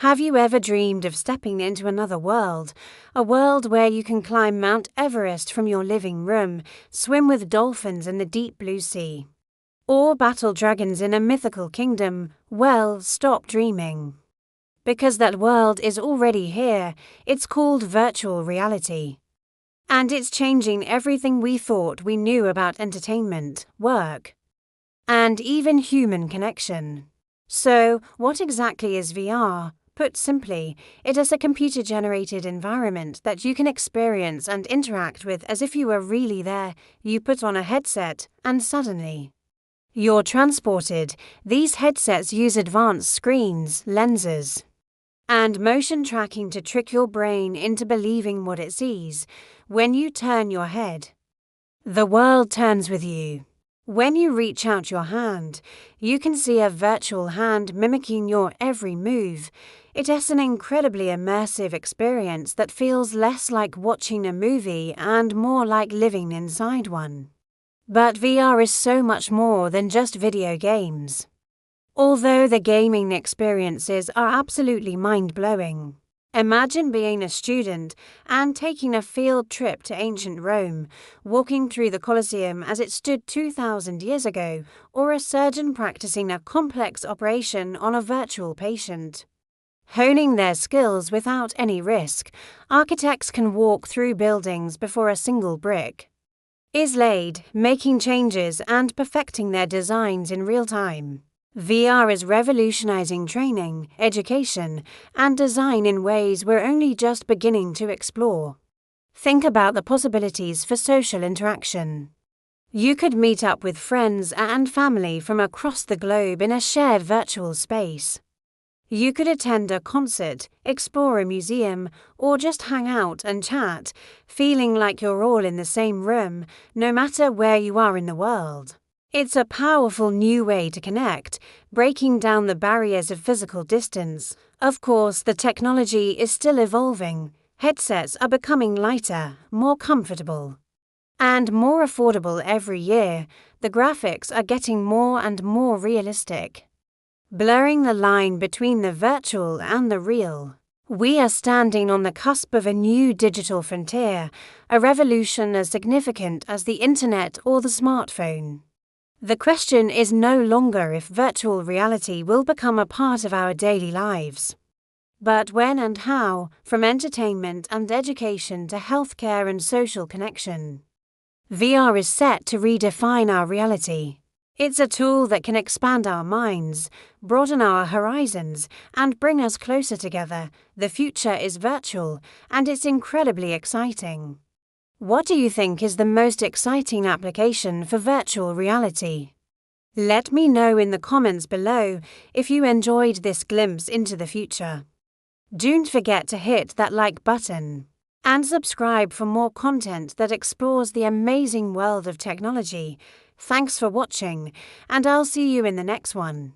Have you ever dreamed of stepping into another world? A world where you can climb Mount Everest from your living room, swim with dolphins in the deep blue sea, or battle dragons in a mythical kingdom? Well, stop dreaming. Because that world is already here. It's called virtual reality. And it's changing everything we thought we knew about entertainment, work, and even human connection. So, what exactly is VR? Put simply, it is a computer-generated environment that you can experience and interact with as if you were really there. You put on a headset, and suddenly, you're transported. These headsets use advanced screens, lenses, and motion tracking to trick your brain into believing what it sees. When you turn your head, the world turns with you. When you reach out your hand, you can see a virtual hand mimicking your every move. It is an incredibly immersive experience that feels less like watching a movie and more like living inside one. But VR is so much more than just video games. Although the gaming experiences are absolutely mind-blowing. Imagine being a student and taking a field trip to ancient Rome, walking through the Colosseum as it stood 2,000 years ago, or a surgeon practicing a complex operation on a virtual patient. Honing their skills without any risk, architects can walk through buildings before a single brick is laid, making changes and perfecting their designs in real time. VR is revolutionizing training, education, and design in ways we're only just beginning to explore. Think about the possibilities for social interaction. You could meet up with friends and family from across the globe in a shared virtual space. You could attend a concert, explore a museum, or just hang out and chat, feeling like you're all in the same room, no matter where you are in the world. It's a powerful new way to connect, breaking down the barriers of physical distance. Of course, the technology is still evolving. Headsets are becoming lighter, more comfortable, and more affordable every year. The graphics are getting more and more realistic, blurring the line between the virtual and the real. We are standing on the cusp of a new digital frontier, a revolution as significant as the internet or the smartphone. The question is no longer if virtual reality will become a part of our daily lives, but when and how, from entertainment and education to healthcare and social connection. VR is set to redefine our reality. It's a tool that can expand our minds, broaden our horizons, and bring us closer together. The future is virtual, and it's incredibly exciting. What do you think is the most exciting application for virtual reality? Let me know in the comments below if you enjoyed this glimpse into the future. Don't forget to hit that like button and subscribe for more content that explores the amazing world of technology. Thanks for watching, and I'll see you in the next one.